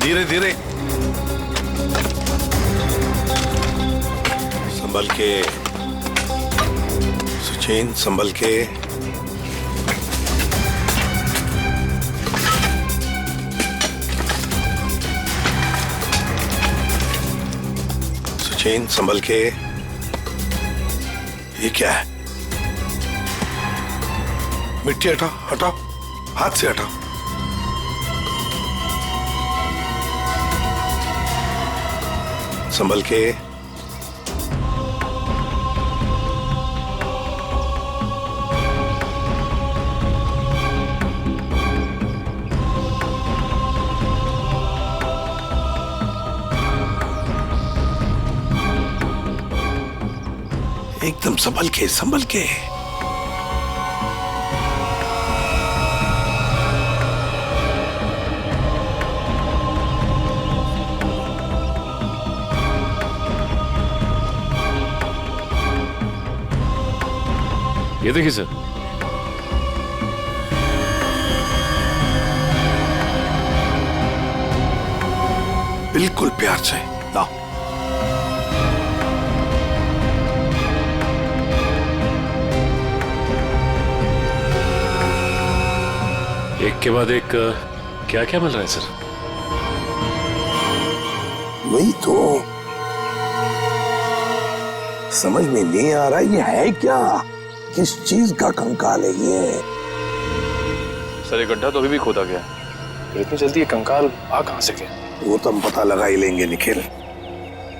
धीरे धीरे, संभल के सचिन, संभल के। सचिन, संभल के। ये क्या है? मिट्टी हटाओ, हटाओ, हाथ से हटाओ। संभल के। एकदम संभल के, संभल के। ये देखिए सर। बिल्कुल प्यार से लाओ। एक के बाद एक क्या क्या मिल रहा है सर? वही तो समझ में नहीं आ रहा, ये है क्या? किस चीज का कंकाल है ये? सर ये गड्ढा तो अभी भी खोदा गया, फिर इतनी जल्दी ये कंकाल आ कहां से गया? वो तो हम पता लगा ही लेंगे निखिल।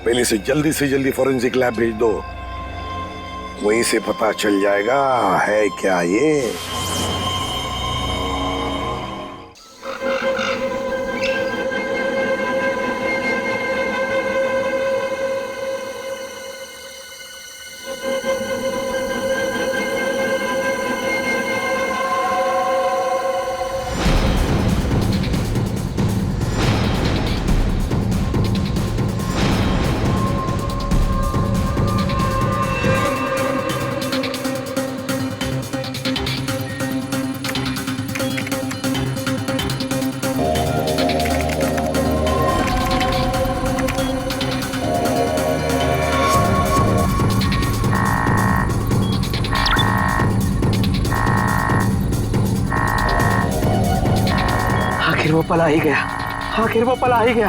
पहले से जल्दी फॉरेंसिक लैब भेज दो, वहीं से पता चल जाएगा है क्या ये। आखिर वो पल आ ही गया, आखिर वो पल आ ही गया,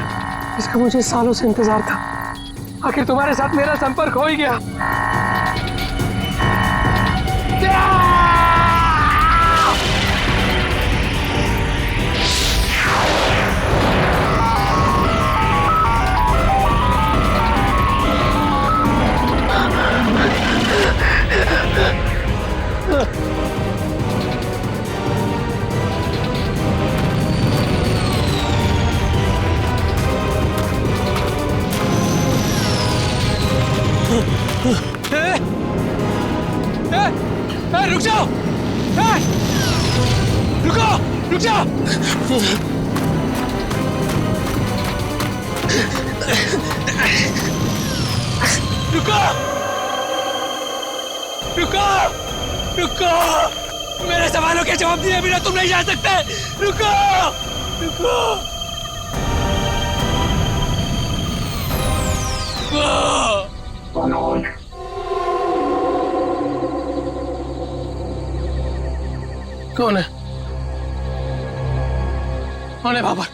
इसका मुझे सालों से इंतजार था। आखिर तुम्हारे साथ मेरा संपर्क हो ही गया। रुक जाओ, रुको, रुक जाओ। रुको, रुको, रुको, मेरे सवालों के जवाब दिए बिना तुम नहीं जा सकते। रुको, रुको, रुको। कौन है? कौन है बाबा?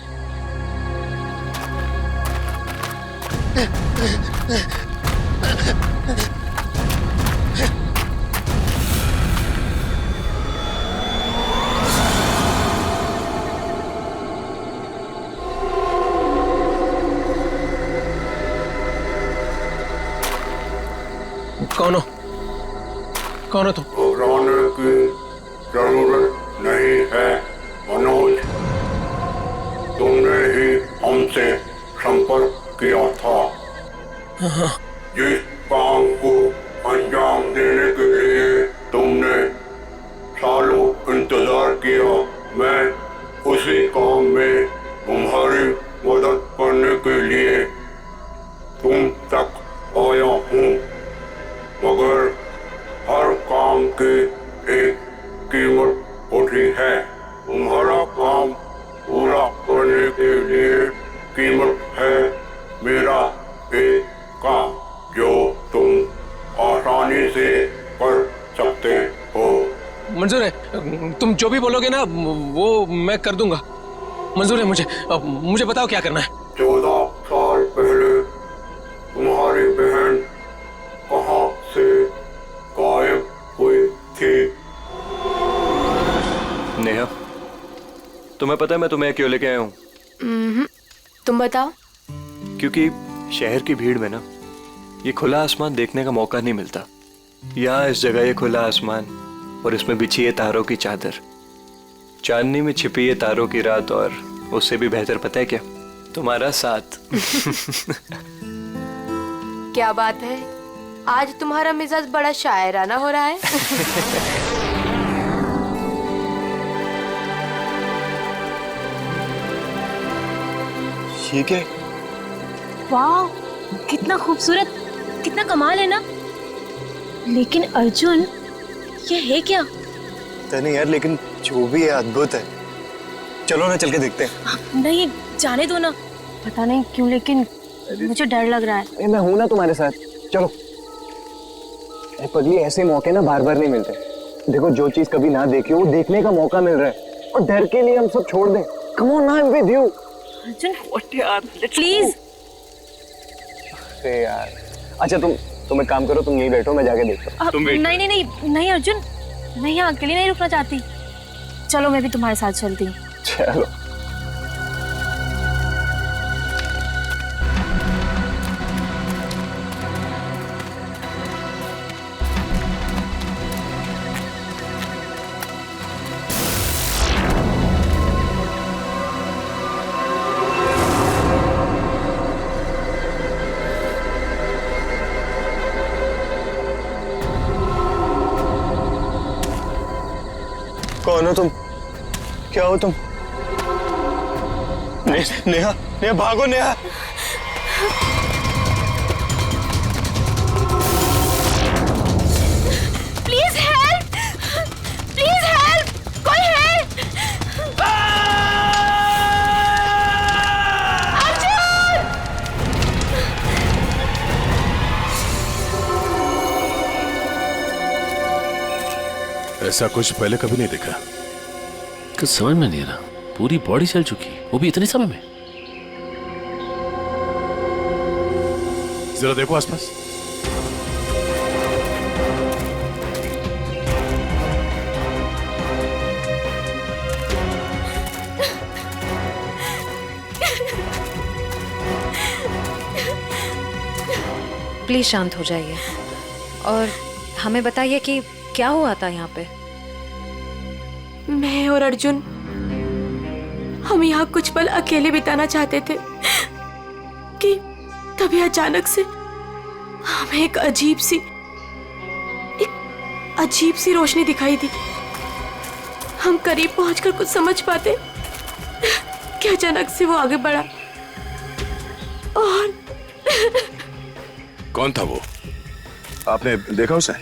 कौन हो? कौन हो तुम? घबराने की जरूरत नहीं है मनोज, तुमने ही हमसे संपर्क किया था। जिस काम को अंजाम देने के लिए तुमने सालों इंतजार किया, मैं उसी काम में तुम्हारी मदद करने के लिए तुम तक आया हूँ, मगर हर काम की एक कीमत होती है। तुम्हारा काम पूरा करने के लिए तुम जो भी बोलोगे ना वो मैं कर दूंगा, मंजूर है मुझे। अब मुझे बताओ क्या करना है। 14 साल पहले तुम्हारी बहन कहाँ से गायब हुई थी? नेहा, तुम्हें पता है मैं तुम्हें क्यों लेके आया हूँ? तुम बताओ। क्योंकि शहर की भीड़ में ना ये खुला आसमान देखने का मौका नहीं मिलता। यहाँ इस जगह ये खुला आसमान और इसमें बिछी है तारों की चादर, चांदनी में छिपी है तारों की रात, और उससे भी बेहतर पता है क्या? तुम्हारा साथ। क्या बात है, आज तुम्हारा मिजाज बड़ा शायराना हो रहा है। ये क्या? वाह, कितना खूबसूरत, कितना कमाल है ना। लेकिन अर्जुन, ये है क्या? पता नहीं यार, लेकिन जो भी है अद्भुत है। चलो ना, चल के देखते हैं। नहीं, जाने दो ना। पता नहीं क्यों लेकिन मुझे डर लग रहा है। मैं हूं ना तुम्हारे साथ, चलो। पगली, ऐसे मौके ना बार बार नहीं मिलते। देखो, जो चीज कभी ना देखी हो वो देखने का मौका मिल रहा है, और डर के लिए हम सब छोड़ दें। Come on, I am with you. Arjun, please. अरे यार, अच्छा तुम एक काम करो, तुम यहीं बैठो, मैं जाके देखता हूँ। नहीं नहीं नहीं नहीं अर्जुन, मैं यहाँ अकेले नहीं रुकना चाहती। चलो, मैं भी तुम्हारे साथ चलती हूँ। चलो। कौन हो तुम? क्या हो तुम? नेहा, नेहा भागो Neha. Please help, please help, कोई हेल्प। ऐसा कुछ पहले कभी नहीं देखा। कुछ समझ में नहीं आ रहा, पूरी बॉडी चल चुकी, वो भी इतने समय में। जरा देखो आसपास। प्लीज शांत हो जाइए और हमें बताइए कि क्या हुआ था यहाँ पे। मैं और अर्जुन, हम यहाँ कुछ पल अकेले बिताना चाहते थे कि तभी अचानक से हमें एक अजीब सी रोशनी दिखाई दी। हम करीब पहुंचकर कुछ समझ पाते कि अचानक से वो आगे बढ़ा और कौन था वो? आपने देखा उसे?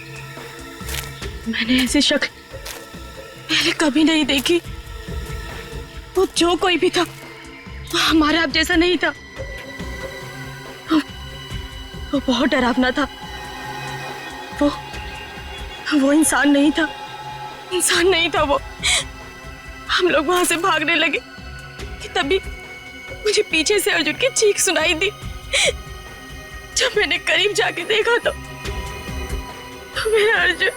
मैंने ऐसी शक्ल पहले कभी नहीं देखी। वो जो कोई भी था वो हमारे आप जैसा नहीं था। वो बहुत डरावना था। वो इंसान नहीं था, इंसान नहीं था वो। हम लोग वहां से भागने लगे कि तभी मुझे पीछे से अर्जुन की चीख सुनाई दी। जब मैंने करीब जाके देखा तो मेरा अर्जुन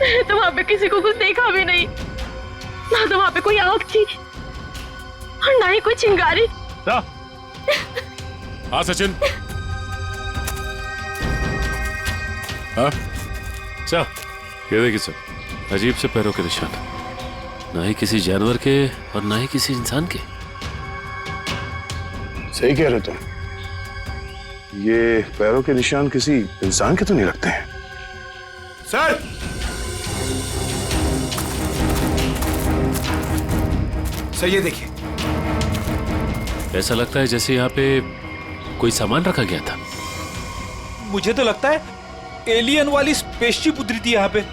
मैंने तो वहां पे किसी को कुछ देखा भी नहीं, ना तो वहां पे कोई आग थी और ना ही कोई चिंगारी। हाँ सचिन, हाँ क्या? ये देखिए सर, अजीब से पैरों के निशान, ना ही किसी जानवर के और ना ही किसी इंसान के। सही कह रहे तुम, ये पैरों के निशान किसी इंसान के तो नहीं लगते हैं। सर, सर ये देखिए। ऐसा लगता है जैसे यहाँ पे कोई सामान रखा गया था। मुझे तो लगता है एलियन वाली स्पेसशिप उतरी थी यहाँ पे।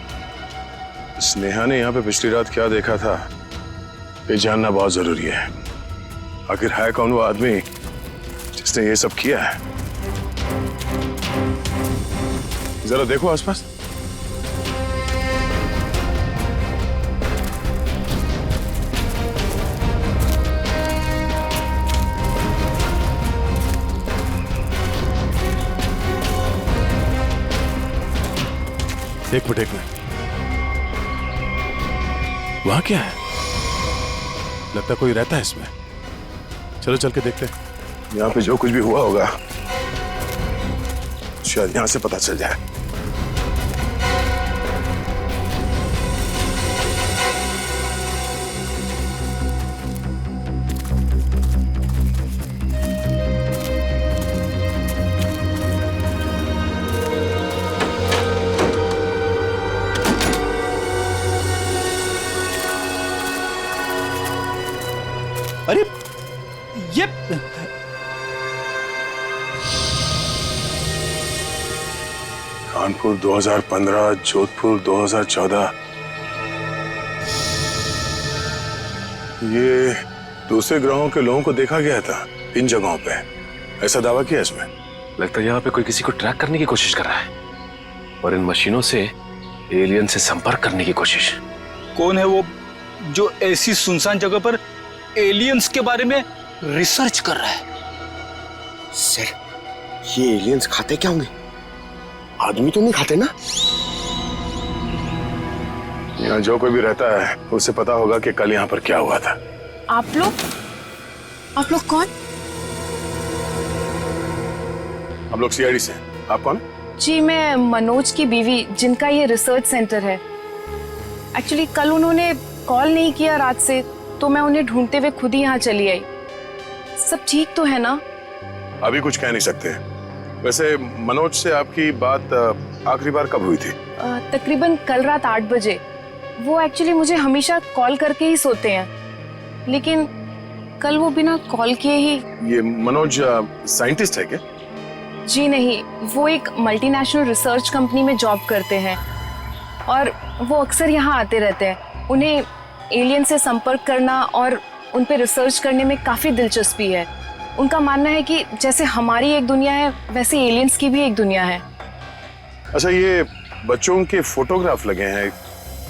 स्नेहा ने यहाँ पे पिछली रात क्या देखा था, ये जानना बहुत जरूरी है। आखिर है कौन वो आदमी जिसने ये सब किया है? जरा देखो आसपास। एक मिनट वहां क्या है? लगता कोई रहता है इसमें। चलो चल के देखते हैं। यहाँ पे जो कुछ भी हुआ होगा शायद यहां से पता चल जाए। अरे ये कानपुर 2015, जोधपुर 2014। ये दूसरे ग्रहों के लोगों को देखा गया था इन जगहों पे, ऐसा दावा किया इसमें। लगता है यहाँ पे कोई किसी को ट्रैक करने की कोशिश कर रहा है और इन मशीनों से एलियन से संपर्क करने की कोशिश। कौन है वो जो ऐसी सुनसान जगह पर एलियंस के बारे में रिसर्च कर रहा है? सर, ये एलियंस खाते क्या होंगे? आदमी तो नहीं खाते ना? यहाँ जो कोई भी रहता है उसे पता होगा कि कल यहाँ पर क्या हुआ था। आप लोग कौन? हम लोग सीआईडी से। आप कौन? जी मैं मनोज की बीवी, जिनका ये रिसर्च सेंटर है। एक्चुअली कल उन्होंने कॉल नहीं किया रात से, तो मैं उन्हें ढूंढते हुए खुद ही यहाँ चली आई। सब ठीक तो है ना? अभी कुछ कह नहीं सकते। वैसे मनोज से आपकी बात आखिरी बार कब हुई थी? तकरीबन कल रात 8 बजे। वो एक्चुअली मुझे हमेशा कॉल करके ही सोते हैं, लेकिन कल वो बिना कॉल किए ही। ये मनोज साइंटिस्ट है क्या? जी नहीं, वो एक मल्टीनेशनल रिसर्च कंपनी में जॉब करते हैं और वो अक्सर यहाँ आते रहते हैं। उन्हें एलियन से संपर्क करना और उन पे रिसर्च करने में काफ़ी दिलचस्पी है। उनका मानना है कि जैसे हमारी एक दुनिया है, वैसे एलियंस की भी एक दुनिया है। अच्छा, ये बच्चों के फोटोग्राफ लगे हैं।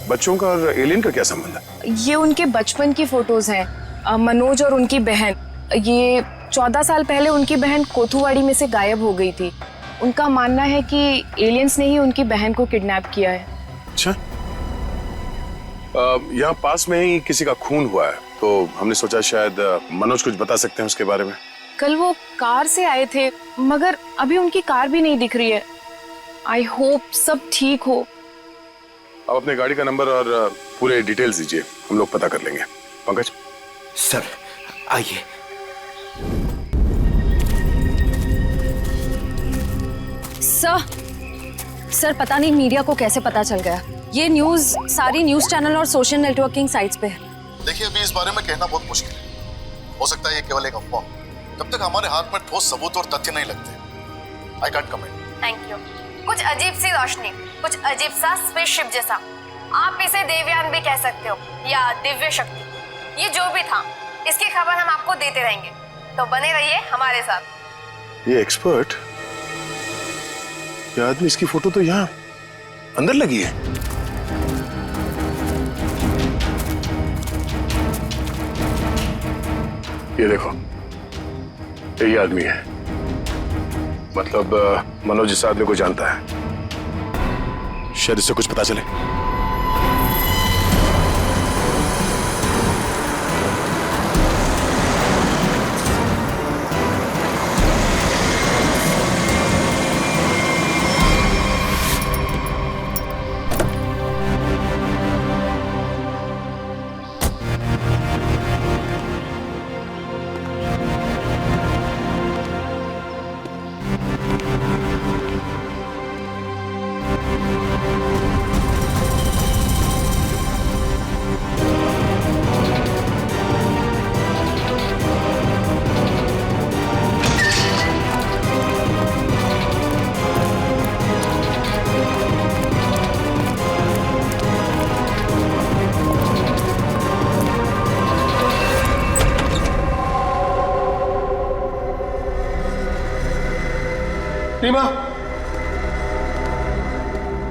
बच्चों का और एलियन का क्या संबंध है? ये उनके बचपन की फोटोज हैं। मनोज और उनकी बहन। ये 14 साल पहले उनकी बहन कोथुवाड़ी में से गायब हो गई थी। उनका मानना है कि एलियंस ने ही उनकी बहन को किडनैप किया है। अच्छा, यहाँ पास में ही किसी का खून हुआ है, तो हमने सोचा शायद मनोज कुछ बता सकते हैं उसके बारे में। कल वो कार से आए थे, मगर अभी उनकी कार भी नहीं दिख रही है। आई होप सब ठीक हो। आप अपने गाड़ी का नंबर और पूरे डिटेल्स दीजिए, हम लोग पता कर लेंगे। पंकज। सर आइए। सर पता नहीं मीडिया को कैसे पता चल गया। ये न्यूज़ सारी न्यूज़ चैनल और सोशल नेटवर्किंग साइट्स पे है। देखिए, अभी इस बारे में कहना बहुत मुश्किल है। हो सकता है ये केवल एक अफवाह। जब तक हमारे हाथ में ठोस सबूत और तथ्य नहीं लगते, I can't comment. Thank you. कुछ अजीब सी रोशनी, कुछ अजीब सा स्पेसशिप जैसा, आप इसे देवयान भी कह सकते हो या दिव्य शक्ति। ये जो भी था, इसकी खबर हम आपको देते रहेंगे, तो बने रहिए हमारे साथ। ये एक्सपर्ट, ये आदमी, इसकी फोटो तो यहाँ अंदर लगी है। ये देखो, यही आदमी है। मतलब मनोज इस आदमी को जानता है। शायद इससे कुछ पता चले।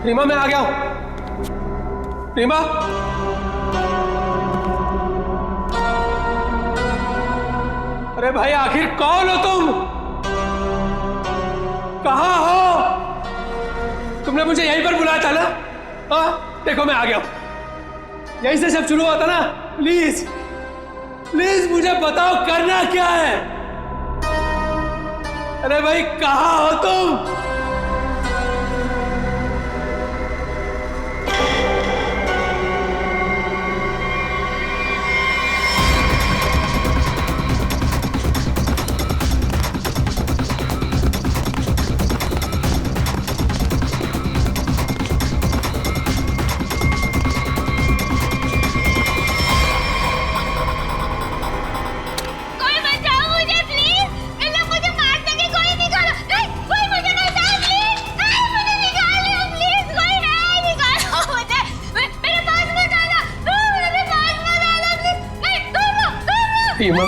रीमा मैं आ गया हूं। रीमा, अरे भाई आखिर कौन हो तुम? कहां हो? तुमने मुझे यहीं पर बुलाया था ना? हाँ देखो मैं आ गया हूं। यहीं से सब शुरू हुआ था ना? प्लीज प्लीज मुझे बताओ करना क्या है? अरे भाई कहां हो तुम? रीमा,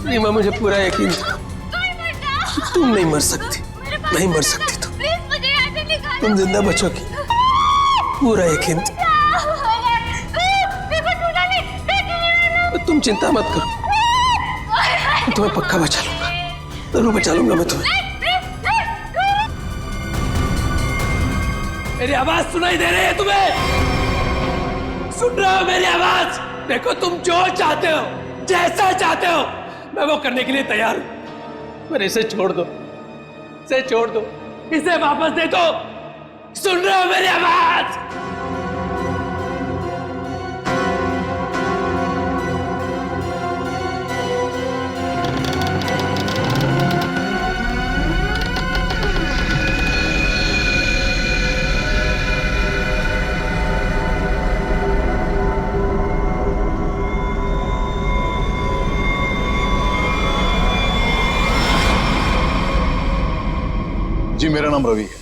रीमा मुझे पूरा यकीन था तुम नहीं मर सकती, नहीं मर सकती तुम जिंदा बचोगी, पूरा यकीन था। तुम चिंता मत करो, मैं तुम्हें पक्का बचा लूंगा, जरूर बचा लूंगा मैं तुम्हें। मेरी आवाज सुनाई दे रही है तुम्हें? सुन रहे हो मेरी आवाज? देखो तुम जो चाहते हो, जैसा चाहते हो, मैं वो करने के लिए तैयार हूं, पर इसे छोड़ दो, इसे छोड़ दो, इसे वापस दे दो। सुन रहे हो मेरी आवाज? जी मेरा नाम रवि है,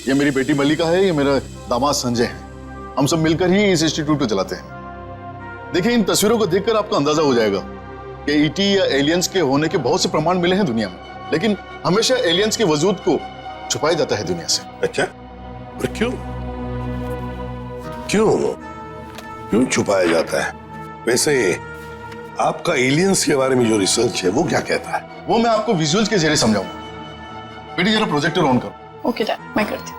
ये मेरी बेटी मल्लिका है, ये मेरा दामाद संजय है। हम सब मिलकर ही इस इंस्टीट्यूट को चलाते हैं। देखिए इन तस्वीरों को देखकर आपको अंदाजा हो जाएगा कि ईटी या एलियंस के होने के बहुत से प्रमाण मिले हैं दुनिया में, लेकिन हमेशा एलियंस के वजूद को छुपाया जाता है दुनिया से। अच्छा, और क्यों क्यों क्यों छुपाया जाता है? वैसे आपका एलियंस के बारे में जो रिसर्च है वो क्या कहता है? वो मैं आपको विजुअल्स के जरिए समझाऊंगा। बेटी जरा प्रोजेक्टर ऑन करो। ओके डैड, मैं करती हूँ।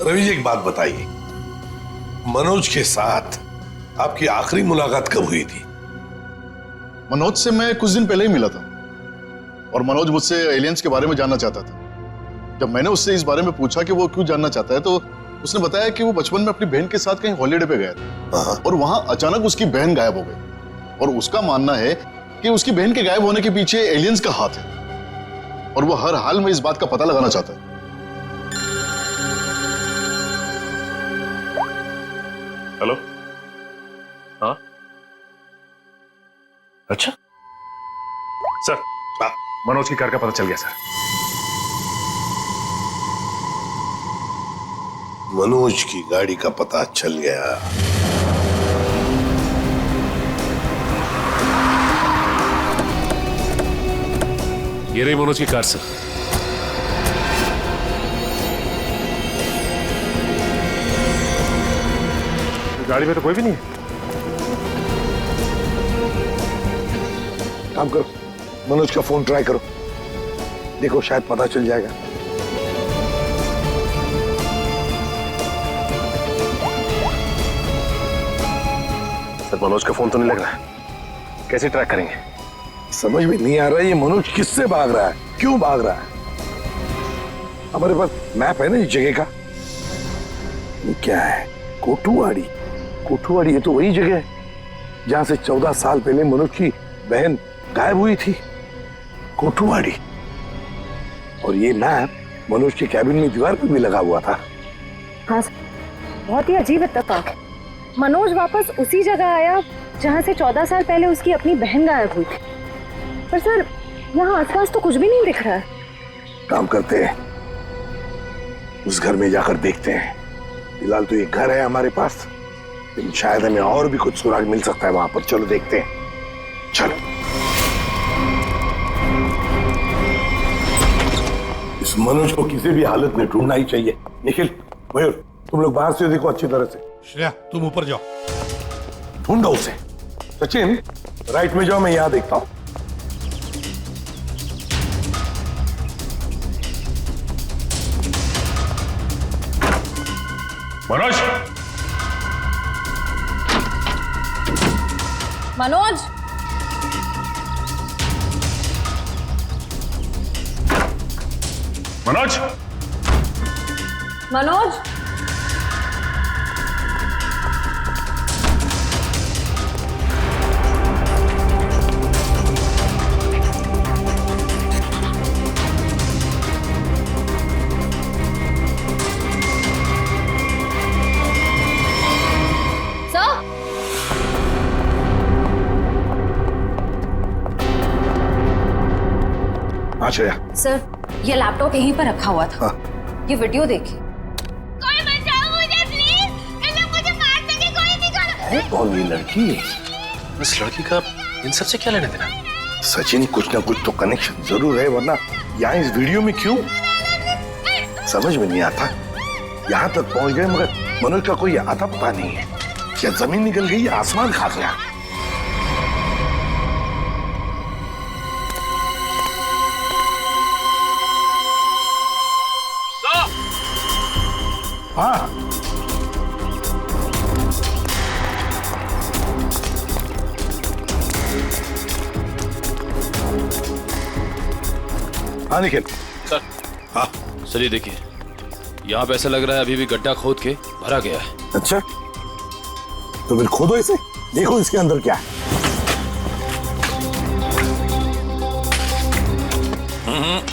रवि जी एक बात बताइए, मनोज के साथ आपकी आखिरी मुलाकात कब हुई थी? मनोज से मैं कुछ दिन पहले ही मिला था और मनोज मुझसे एलियंस के बारे में जानना चाहता था। जब मैंने उससे इस बारे में पूछा कि वो क्यों जानना चाहता है तो उसने बताया कि वो बचपन में अपनी बहन के साथ कहीं हॉलीडे पे गया था और वहां अचानक उसकी बहन गायब हो गई और उसका मानना है कि उसकी बहन के गायब होने के पीछे एलियंस का हाथ है और वो हर हाल में इस बात का पता लगाना चाहता है। हेलो, हाँ अच्छा सर, मनोज की कार का पता चल गया सर। मनोज की गाड़ी का पता चल गया। ये रही मनोज की कार सर। गाड़ी में तो कोई भी नहीं है। काम करो, मनोज का फोन ट्राई करो, देखो शायद पता चल जाएगा। सर मनोज का फोन तो नहीं लग रहा है, कैसे ट्रैक करेंगे? समझ में नहीं आ रहा है ये मनोज किससे भाग रहा है, क्यों भाग रहा है? हमारे पास मैप है ना इस जगह का। ये क्या है? कोठुवाड़ी। कोठुवाड़ी ये तो वही जगह है जहां से 14 साल पहले मनोज की बहन गायब हुई थी। कोठुवाड़ी। और ये मैप मनोज के कैबिन में दीवार पर भी लगा हुआ था। हाँ, बहुत ही अजीब इत्तेफाक। मनोज वापस उसी जगह आया जहाँ से 14 साल पहले उसकी अपनी बहन गायब हुई थी। पर सर, यहाँ आसपास तो कुछ भी नहीं दिख रहा है। काम करते हैं, उस घर में जाकर देखते हैं। फिलहाल तो ये घर है हमारे पास, लेकिन शायद हमें और भी कुछ सुराग मिल सकता है वहां पर। चलो देखते हैं, चलो। इस मनोज को किसी भी हालत में ढूंढना ही चाहिए। निखिल, मयूर, तुम लोग बाहर से देखो अच्छी तरह से। श्रेया तुम ऊपर जाओ, ढूंढो उसे। सचिन, राइट में जाओ, मैं यहां देखता हूं। मनोज, मनोज, मनोज, मनोज, श्रेया। सर, ये लैपटॉप यहीं पर रखा हुआ था। ये वीडियो देखिए। कोई बचाओ मुझे प्लीज, इन लोग मुझे मार देंगे, कोई निकालो। कौन ये लड़की? इस लड़की का इन सब से क्या लेना देना? सचिन, कुछ ना कुछ तो कनेक्शन जरूर है, वरना यहाँ इस वीडियो में क्यों? समझ में नहीं आता। यहाँ तक पहुंच गए मगर मनोज का कोई आता पता नहीं है। क्या जमीन निकल गई या आसमान खा गया? हाँ, हाँ निखिल। सर। हाँ सर, ये देखिए, यहाँ पे ऐसा लग रहा है अभी भी गड्ढा खोद के भरा गया है। अच्छा, तो फिर खोदो इसे, देखो इसके अंदर क्या है।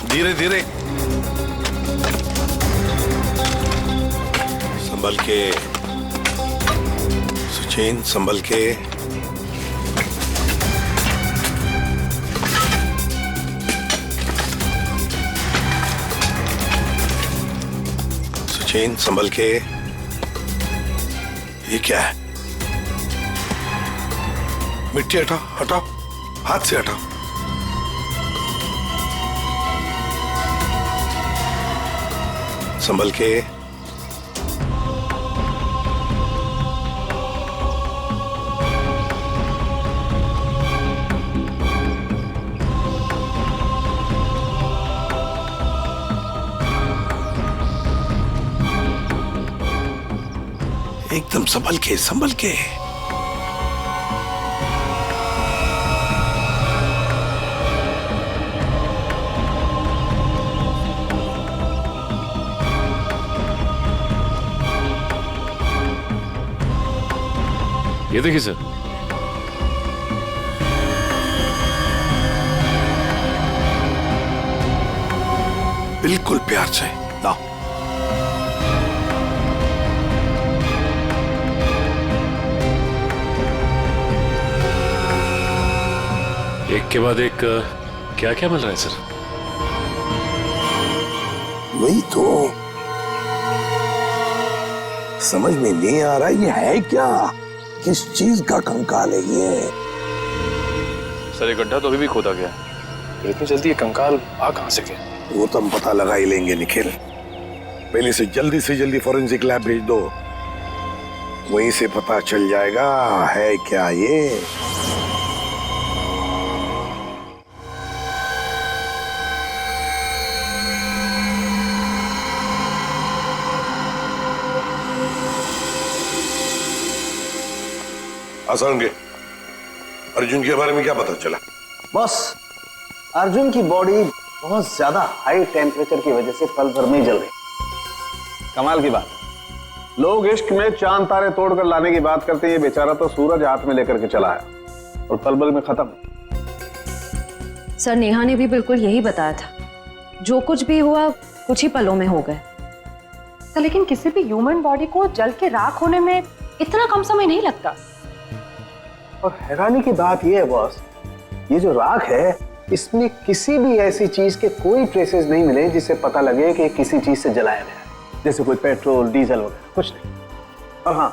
धीरे धीरे, संभल के सचिन, संभल के। सचिन, संभल के। ये क्या है? मिट्टी हटाओ, हटाओ, हाथ से हटाओ। संभल के। एकदम संभल के, संभल के। ये देखिए सर, बिल्कुल प्यार से लाओ। एक के बाद एक क्या क्या मिल रहा है सर? वही तो समझ में नहीं आ रहा, ये है क्या? किस चीज का कंकाल है ये? सर, ये गड्ढा तो अभी भी खोदा गया, तो इतनी जल्दी ये कंकाल आ कहां से गया? वो तो हम पता लगा ही लेंगे निखिल। पहले से जल्दी फॉरेंसिक लैब भेज दो, वहीं से पता चल जाएगा है क्या ये। आसान के अर्जुन के बारे में क्या पता चला? बस अर्जुन की बॉडी बहुत ज्यादा हाई टेम्परेचर की वजह से पल भर में ही जल गई। कमाल की बात, लोग इश्क में चांद तारे तोड़कर लाने की बात करते हैं, ये बेचारा तो सूरज हाथ में लेकर के चला आया और पल भर में खत्म। सर, नेहा ने भी बिल्कुल यही बताया था, जो कुछ भी हुआ कुछ ही पलों में हो गए। तो लेकिन किसी भी ह्यूमन बॉडी को जल के राख होने में इतना कम समय नहीं लगता। और हैरानी की बात यह है बॉस, ये जो राख है इसमें किसी भी ऐसी चीज के कोई ट्रेसेस नहीं मिले जिससे पता लगे कि किसी चीज से जलाया गया है, जैसे कोई पेट्रोल डीजल वगैरह कुछ नहीं। और हाँ,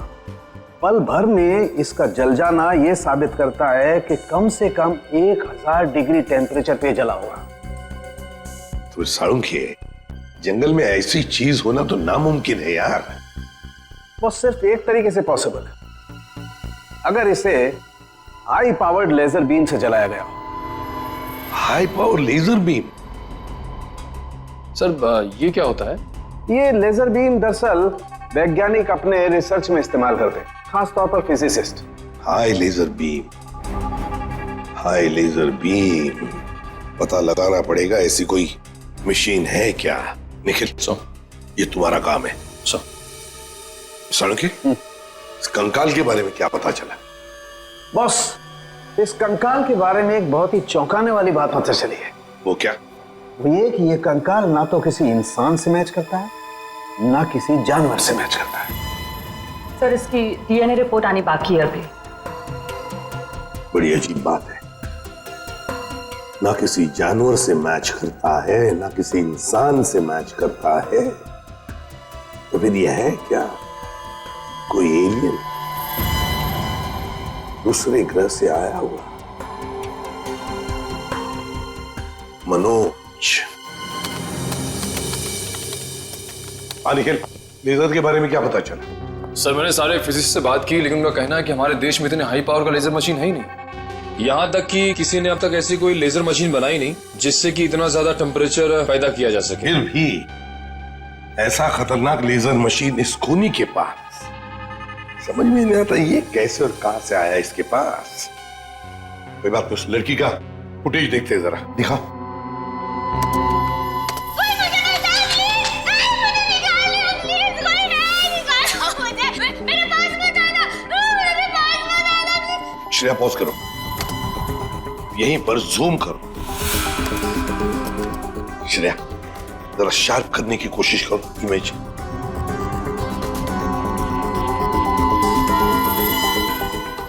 पल भर में इसका जल जाना यह साबित करता है कि कम से कम 1000 डिग्री टेम्परेचर पे जला होगा। तो साळुंखे, जंगल में ऐसी चीज होना तो नामुमकिन है यार। वो सिर्फ एक तरीके से पॉसिबल है, अगर इसे हाई पावर्ड लेजर बीम से जलाया गया हो। High power laser beam? Sir ये क्या होता है? ये लेजर बीम दरअसल वैज्ञानिक अपने रिसर्च में इस्तेमाल करते हैं, खासतौर पर physicist. High laser beam, high laser beam, पता लगाना पड़ेगा ऐसी कोई मशीन है क्या। निखिल, ये तुम्हारा काम है। साळुंखे, इस कंकाल के बारे में क्या पता चला? बॉस, इस कंकाल के बारे में एक बहुत ही चौंकाने वाली बात पता चली है। वो क्या? वो ये कि ये कंकाल ना तो किसी इंसान से मैच करता है, ना किसी जानवर से मैच करता है। सर, इसकी डीएनए रिपोर्ट आनी बाकी है अभी। बड़ी अजीब बात है, ना किसी जानवर से मैच करता है, ना किसी इंसान से मैच करता है। तो फिर यह है क्या, कोई एलियन दूसरे ग्रह से आया हुआ? मनोज, निखिल, लेजर के बारे में क्या पता चला? सर, मैंने सारे फिजिसिस्ट से बात की, लेकिन उनका कहना है कि हमारे देश में इतने हाई पावर का लेजर मशीन है ही नहीं। यहाँ तक कि किसी ने अब तक ऐसी कोई लेजर मशीन बनाई नहीं जिससे कि इतना ज्यादा टेम्परेचर पैदा किया जा सके। फिर भी ऐसा खतरनाक लेजर मशीन इस खूनी के पास, समझ में नहीं आता ये कैसे और कहां से आया इसके पास। कोई बात नहीं, उस लड़की का फुटेज देखते हैं, जरा दिखाओ। श्रेया, पॉज करो, यहीं पर जूम करो। श्रेया, जरा शार्प करने की कोशिश करो इमेज।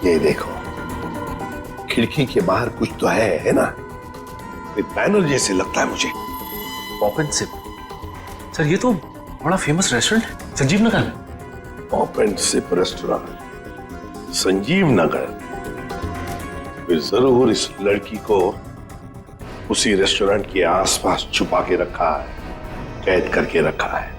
ये देखो, खिड़की के बाहर कुछ तो है ना? बैनर जैसे लगता है मुझे। Pop and SIP. सर, ये तो बड़ा फेमस रेस्टोरेंट है संजीव नगर में। Pop and sip restaurant Sanjeev Nagar? फिर जरूर इस लड़की को उसी रेस्टोरेंट के आसपास छुपा के रखा है, कैद करके रखा है।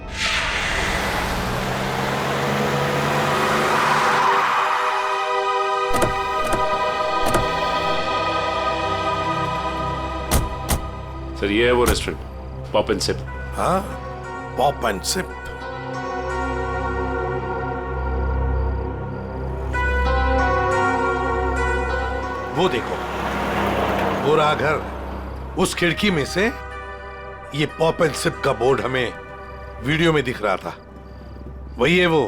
सर, ये है वो रेस्टोरेंट, पॉप एंड सिप। हाँ, पॉप एंड सिप। वो देखो, पूरा घर, उस खिड़की में से ये पॉप एंड सिप का बोर्ड हमें वीडियो में दिख रहा था। वही है वो।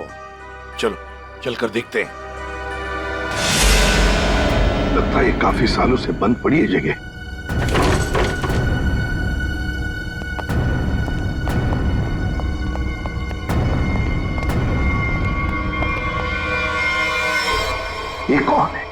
चलो चलकर देखते हैं। लगता है ये काफी सालों से बंद पड़ी है जगह। ये कौन है?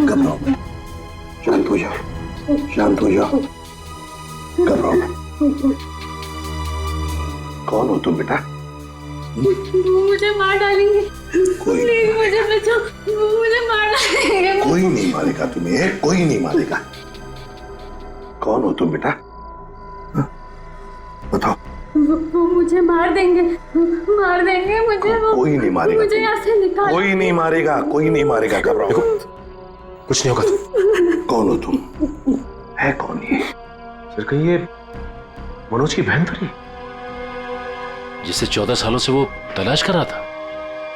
घबराओ, शांत हो जाओ, शांत हो जाओ, घबराओ। कौन हो तुम बेटा? मुझे मार डालेंगे। प्लीज मुझे बचाओ, मुझे मार डालेंगे। कोई नहीं मारेगा तुम्हें, कोई नहीं मारेगा। कौन हो तुम बेटा? बताओ। वो मुझे मार देंगे, मार देंगे मुझे। कोई नहीं मारेगा, मुझे यहाँ से निकाल। कोई नहीं मारेगा, कोई नहीं मारेगा। घबराओ, कुछ नहीं होगा। कौन हो तुम? है कौन ये? सर, कहीं ये मनोज की बहन तो नहीं, जिसे 14 सालों से वो तलाश कर रहा था?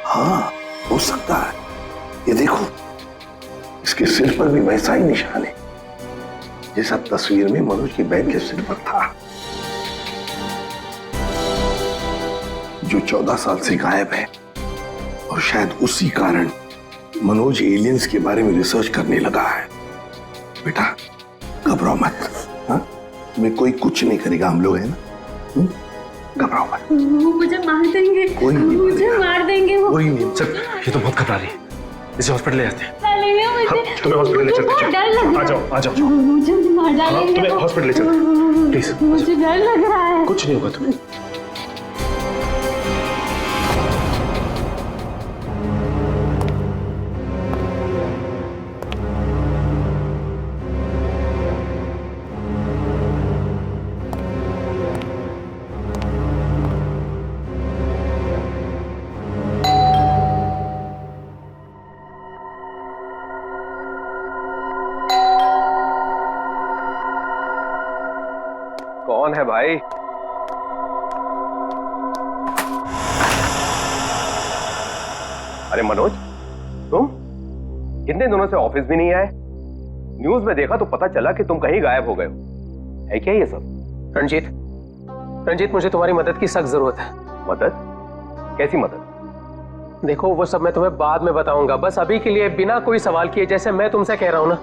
हाँ, हो सकता है। ये देखो, इसके सिर पर भी वैसा ही निशान है जैसा तस्वीर में मनोज की बहन के सिर पर था। जो 14 साल से गायब है, और शायद उसी कारण मनोज एलियंस के बारे में रिसर्च करने लगा है। बेटा घबराओ मत, हाँ? तुम्हें कोई कुछ नहीं करेगा, हम लोग हैं ना, घबराओ मत। वो मुझे मार देंगे, कोई नहीं मुझे मार देंगे वो। कोई नहीं। सर ये तो बहुत घबरा रही है, इसे हॉस्पिटल ले जाते हैं। तुम्हें हॉस्पिटल ले चलते हैं। आ जाओ आ जाओ। मुझे मार डालेंगे। तुम्हें हॉस्पिटल ले चलते हैं प्लीज। मुझे डर लग रहा है। कुछ नहीं होगा तुम्हें। कौन है भाई? अरे मनोज, तुम कितने दिनों से ऑफिस भी नहीं आए? न्यूज में देखा तो पता चला कि तुम कहीं गायब हो गए हो। है क्या ये सब? रंजीत मुझे तुम्हारी मदद की सख्त जरूरत है। मदद? कैसी मदद? देखो वो सब मैं तुम्हें बाद में बताऊंगा, बस अभी के लिए बिना कोई सवाल किए जैसे मैं तुमसे कह रहा हूं ना,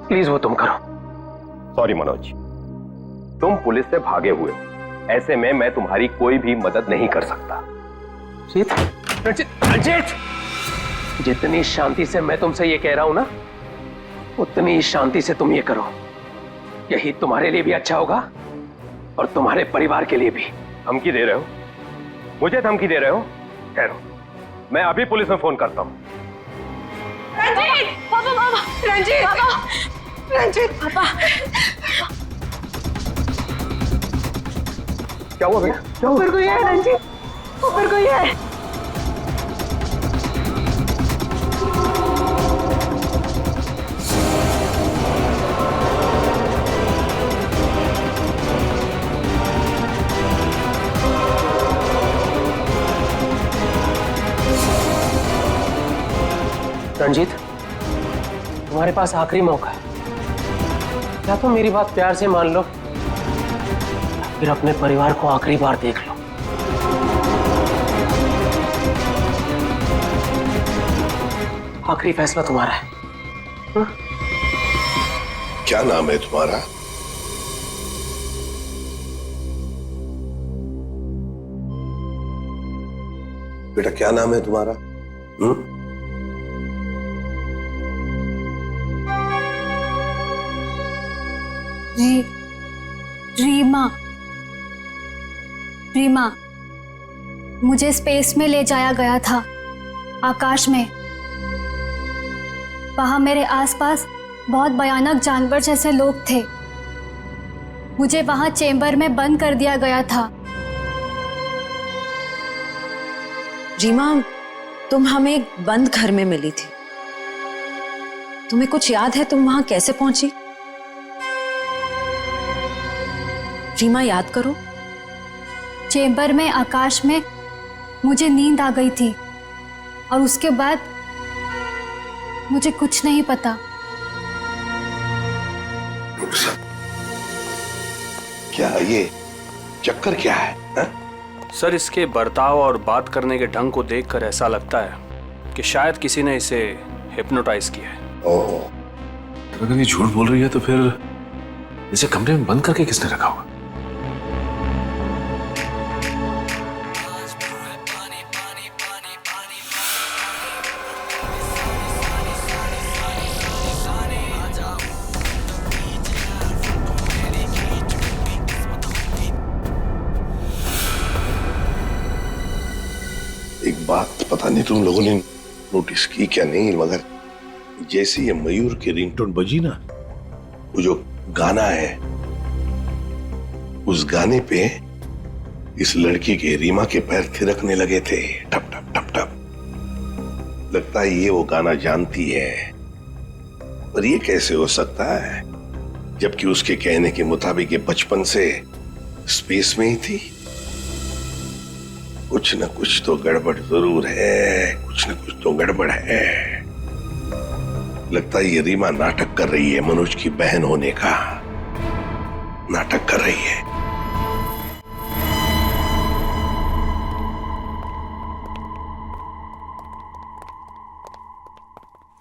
प्लीज वो तुम करो। सॉरी मनोज, तुम पुलिस से भागे हुए हो, ऐसे में मैं तुम्हारी कोई भी मदद नहीं कर सकता। रंजीत, जितनी शांति से मैं तुमसे ये कह रहा हूं ना, उतनी शांति से तुम ये करो। यही तुम्हारे लिए भी अच्छा होगा और तुम्हारे परिवार के लिए भी। धमकी दे रहे हो? मुझे धमकी दे रहे हो? ठहरो, मैं अभी पुलिस में फोन करता हूं। रंजीत! पापा! रंजीत! पापा! रंजीत! पापा! क्या हुआ भैया? क्या हुआ? ऊपर कोई है रंजीत, ऊपर कोई है। रंजीत, तुम्हारे पास आखिरी मौका है, क्या तुम मेरी बात प्यार से मान लो, फिर अपने परिवार को आखिरी बार देख लो। आखिरी फैसला तुम्हारा है। हा? क्या नाम है तुम्हारा? बेटा क्या नाम है तुम्हारा? रीमा। रीमा, मुझे स्पेस में ले जाया गया था, आकाश में। वहां मेरे आसपास बहुत भयानक जानवर जैसे लोग थे। मुझे वहां चेंबर में बंद कर दिया गया था। रीमा, तुम हमें एक बंद घर में मिली थी। तुम्हें कुछ याद है तुम वहां कैसे पहुंची? रीमा याद करो। चेंबर में आकाश में मुझे नींद आ गई थी और उसके बाद मुझे कुछ नहीं पता। क्या ये चक्कर क्या है? हा? सर, इसके बर्ताव और बात करने के ढंग को देखकर ऐसा लगता है कि शायद किसी ने इसे हिप्नोटाइज किया है। ओह, तो अगर ये झूठ बोल रही है तो फिर इसे कमरे में बंद करके किसने रखा होगा? एक बात पता नहीं तुम लोगों ने नोटिस की क्या नहीं, मगर जैसे ये मयूर की रिंगटोन बजी ना, वो जो गाना है, उस गाने पे इस लड़की के रीमा के पैर थिरकने लगे थे, टप टप टप टप। लगता है ये वो गाना जानती है, पर ये कैसे हो सकता है जबकि उसके कहने के मुताबिक ये बचपन से स्पेस में ही थी। कुछ न कुछ तो गड़बड़ जरूर है, कुछ न कुछ तो गड़बड़ है। लगता है ये रीमा नाटक कर रही है, मनोज की बहन होने का नाटक कर रही है।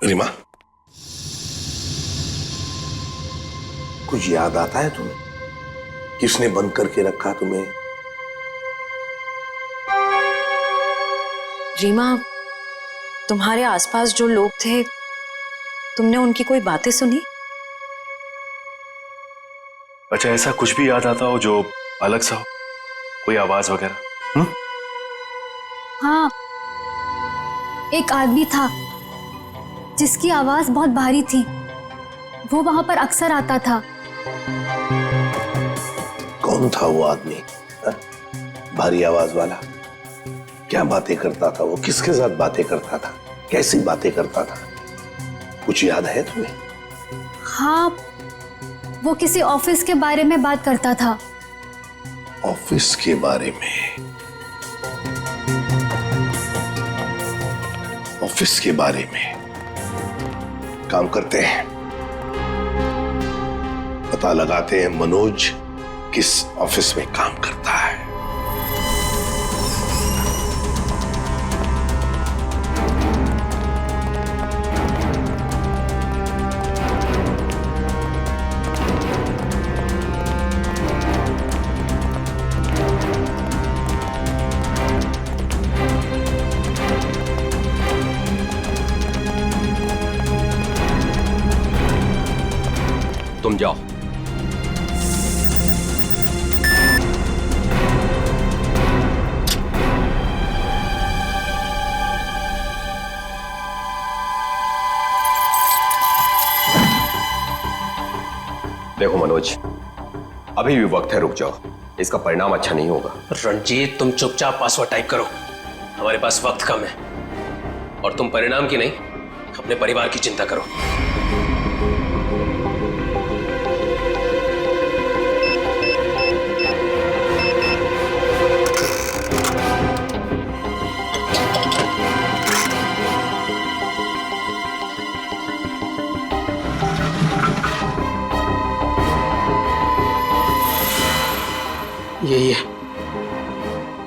रीमा, कुछ याद आता है तुम्हें? किसने बंद करके रखा तुम्हें? रीमा, तुम्हारे आसपास जो लोग थे, तुमने उनकी कोई बातें सुनी? अच्छा, ऐसा कुछ भी याद आता हो जो अलग सा हो, कोई आवाज वगैरह? हाँ, एक आदमी था जिसकी आवाज बहुत भारी थी। वो वहां पर अक्सर आता था। कौन था वो आदमी? भारी आवाज वाला? क्या बातें करता था वो? किसके साथ बातें करता था? कैसी बातें करता था? कुछ याद है तुम्हें? हाँ, वो किसी ऑफिस के बारे में बात करता था। ऑफिस के बारे में? ऑफिस के बारे में? काम करते हैं, पता लगाते हैं मनोज किस ऑफिस में काम करता है। तुम जाओ। देखो मनोज, अभी भी वक्त है, रुक जाओ। इसका परिणाम अच्छा नहीं होगा। रंजीत, तुम चुपचाप पासवर्ड टाइप करो, हमारे पास वक्त कम है। और तुम परिणाम की नहीं, अपने परिवार की चिंता करो।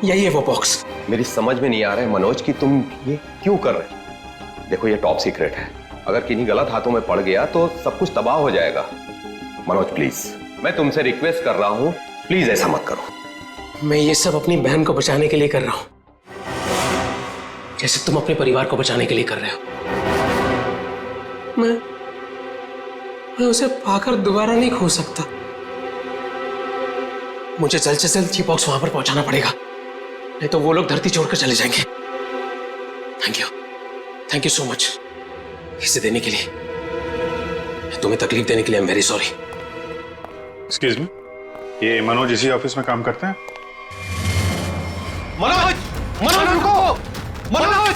यही है वो बॉक्स। मेरी समझ में नहीं आ रहा है मनोज कि तुम ये क्यों कर रहे हो। देखो, ये टॉप सीक्रेट है। अगर किन्हीं गलत हाथों में पड़ गया तो सब कुछ तबाह हो जाएगा। मनोज प्लीज, मैं तुमसे रिक्वेस्ट कर रहा हूं, प्लीज ऐसा मत करो। मैं ये सब अपनी बहन को बचाने के लिए कर रहा हूं, जैसे तुम अपने परिवार को बचाने के लिए कर रहे हो। मैं उसे पाकर दोबारा नहीं खो सकता। मुझे जल्द से जल्द ये बॉक्स वहां पर पहुंचाना पड़ेगा, नहीं तो वो लोग धरती छोड़कर चले जाएंगे। थैंक यू सो मच इसे देने के लिए। तुम्हें तकलीफ देने के लिए I am very sorry. Excuse me, ये मनोज इसी ऑफिस में काम करते हैं? मनोज, मनोज रुको, मनोज!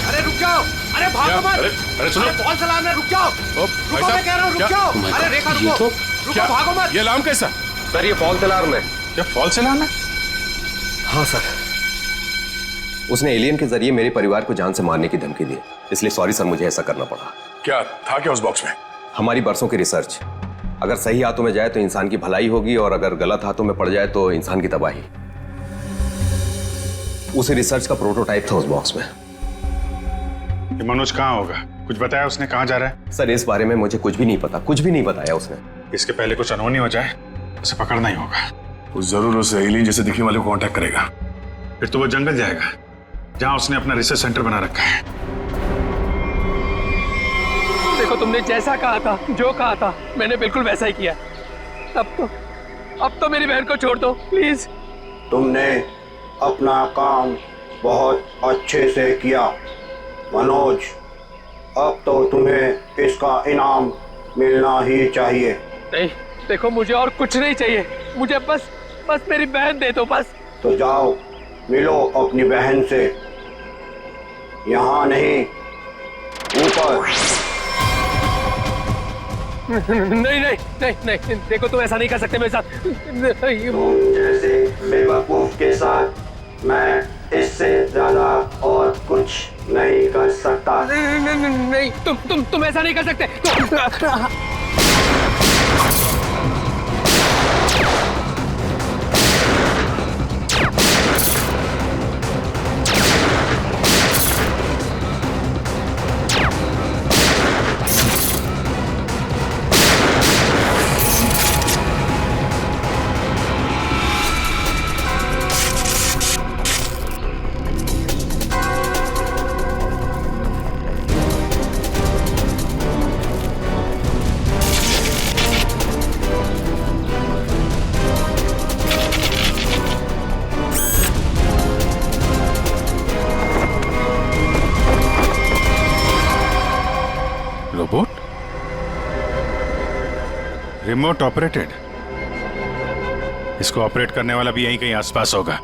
अरे रुक जाओ, अरे भागो मत। अरे सुनो, बॉल चलाना, रुक जाओ। रुको, मैं कह रहा हूँ, रुक जाओ। अरे रेखा रुको, रुको, भागो मत। ये अलार्म कैसा? सर, ये फॉल्स अलार्म है। क्या फॉल्स अलार्म है? हाँ सर, उसने एलियन के जरिए मेरे परिवार को जान से मारने की धमकी दी, इसलिए सॉरी सर, मुझे ऐसा करना पड़ा। क्या था क्या उस बॉक्स में? हमारी बरसों की रिसर्च। अगर सही हाथों में जाए तो इंसान की भलाई होगी, और अगर गलत हाथों में पड़ जाए तो इंसान की तबाही। उसी रिसर्च का प्रोटोटाइप था उस बॉक्स में। ये मनोज कहाँ होगा? कुछ बताया उसने? कहाँ जा रहा है? सर, इस बारे में मुझे कुछ भी नहीं पता, कुछ भी नहीं बताया उसने। इसके पहले कुछ अनहोनी हो जाए, उसे पकड़ना ही होगा। वो जरूर उस एलियन जैसे दिखने वाले को कांटेक्ट करेगा। फिर तो वो जंगल जाएगा जहां उसने अपना रिसर्च सेंटर बना रखा है। देखो, तुमने जैसा कहा था, जो कहा था, मैंने बिल्कुल वैसा ही किया। अब तो मेरी बहन को छोड़ दो प्लीज। तुमने अपना काम बहुत अच्छे से किया मनोज, अब तो तुम्हें इसका इनाम मिलना ही चाहिए। नहीं, देखो, मुझे और कुछ नहीं चाहिए, मुझे बस मेरी बहन दे दो बस। तो जाओ, मिलो अपनी बहन से, यहाँ नहीं, ऊपर। नहीं, देखो, तुम ऐसा नहीं कर सकते मेरे साथ। तुम जैसे बेवकूफ के साथ मैं इससे ज्यादा और कुछ नहीं कर सकता। नहीं, तुम ऐसा नहीं कर सकते। Remote operated? इसको ऑपरेट करने वाला भी यहीं कहीं आसपास होगा।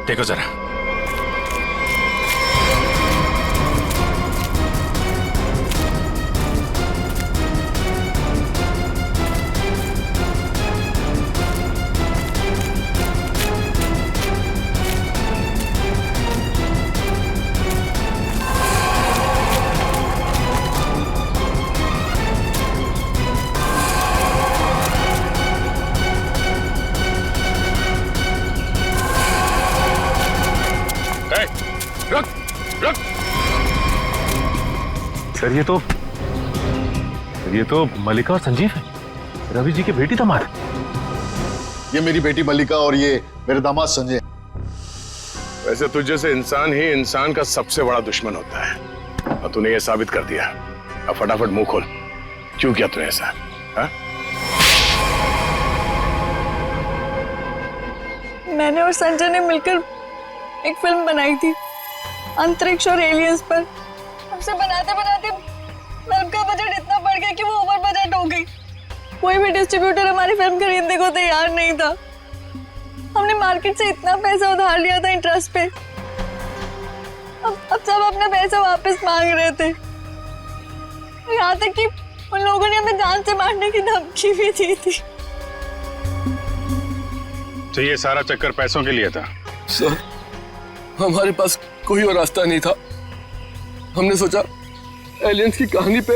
देखो जरा। सर ये तो मल्लिका और संजीव है, रवि जी की बेटी दामाद। ये मेरी बेटी मल्लिका और ये मेरे दामाद संजय। वैसे तुझ जैसे इंसान ही इंसान का सबसे बड़ा दुश्मन होता है, और तूने ये साबित कर दिया। अब फटाफट मुंह खोल, क्यों किया तूने ऐसा? हा? मैंने और संजय ने मिलकर एक फिल्म बनाई थी अंतरिक्ष और एलियंस पर। हमसे बनाते बनाते फिल्म का बजट इतना बढ़ गया कि वो ओवर बजट हो गई। कोई भी डिस्ट्रीब्यूटर हमारी फिल्म खरीदने को तैयार नहीं था। हमने मार्केट से इतना पैसा उधार लिया था इंटरेस्ट पे। अब सब अपना पैसा वापस मांग रहे थे। यहाँ तक कि उन लोगों ने हमें जान से मारने की धमकी भी दी थी। तो ये सारा चक्कर पैसों के लिए था? सर, हमारे पास कोई और रास्ता नहीं था। हमने सोचा एलियंस की कहानी पे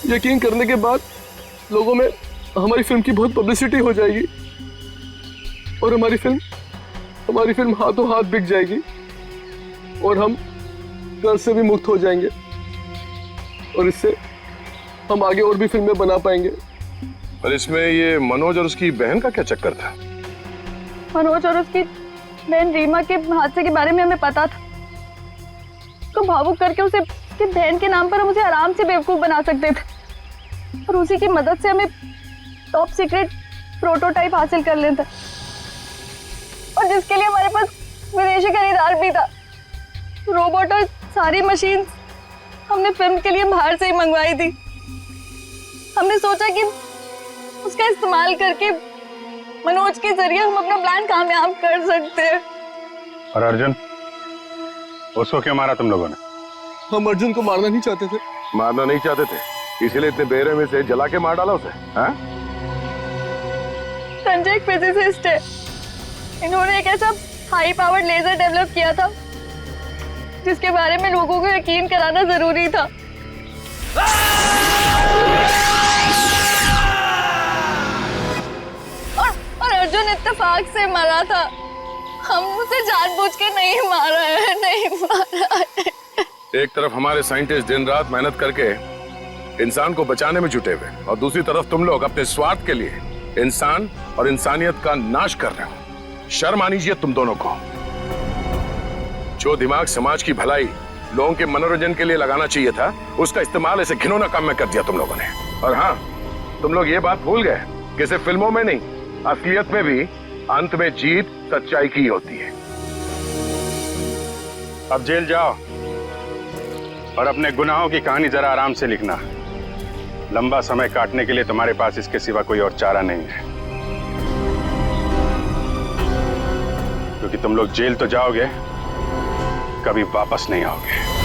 यकीन करने के बाद लोगों में हमारी फिल्म की बहुत पब्लिसिटी हो जाएगी और हमारी फिल्म हाथों हाथ बिक जाएगी और हम कर्ज से भी मुक्त हो जाएंगे और इससे हम आगे और भी फिल्में बना पाएंगे। पर इसमें ये मनोज और उसकी बहन का क्या चक्कर था? मनोज और उसकी बहन रीमा के हादसे के बारे में हमें पता था। तो भावुक करके उसकी बहन के नाम पर हम उसे आराम से बेवकूफ बना सकते थे और उसी की मदद से हमें टॉप सीक्रेट प्रोटोटाइप हासिल कर लेते और जिसके लिए हमारे पास विदेशी खरीदार भी था। रोबोट और सारी मशीन हमने फिल्म के लिए बाहर से ही मंगवाई थी। हमने सोचा कि उसका इस्तेमाल करके मनोज के जरिए हम अपना प्लान कामयाब कर सकते हैं। और अर्जुन, उसको क्यों मारा तुम लोगों ने? हम अर्जुन को मारना नहीं चाहते थे। मारना नहीं चाहते थे, इसीलिए इतने बेरहमी से जला के मार डाला उसे? हाँ? संजय एक फिजिसिस्ट है। इन्होंने एक ऐसा हाई पावर्ड लेजर डेवलप किया था जिसके बारे में लोगों को यकीन कराना जरूरी था। और अर्जुन इत्तेफाक से मरा था। हम उसे जानबूझ के नहीं मारा है। एक तरफ हमारे साइंटिस्ट दिन रात मेहनत करके इंसान को बचाने में जुटे हुए और दूसरी तरफ तुम लोग अपने स्वार्थ के लिए इंसान और इंसानियत का नाश कर रहे हो। शर्म आनी चाहिए तुम दोनों को। जो दिमाग समाज की भलाई, लोगों के मनोरंजन के लिए लगाना चाहिए था, उसका इस्तेमाल ऐसे घिनौना काम में कर दिया तुम लोगों ने। और हाँ, तुम लोग ये बात भूल गए कि सिर्फ फिल्मों में नहीं, असलियत में भी अंत में जीत सच्चाई की होती है। अब जेल जाओ और अपने गुनाहों की कहानी जरा आराम से लिखना। लंबा समय काटने के लिए तुम्हारे पास इसके सिवा कोई और चारा नहीं है, क्योंकि तुम लोग जेल तो जाओगे, कभी वापस नहीं आओगे।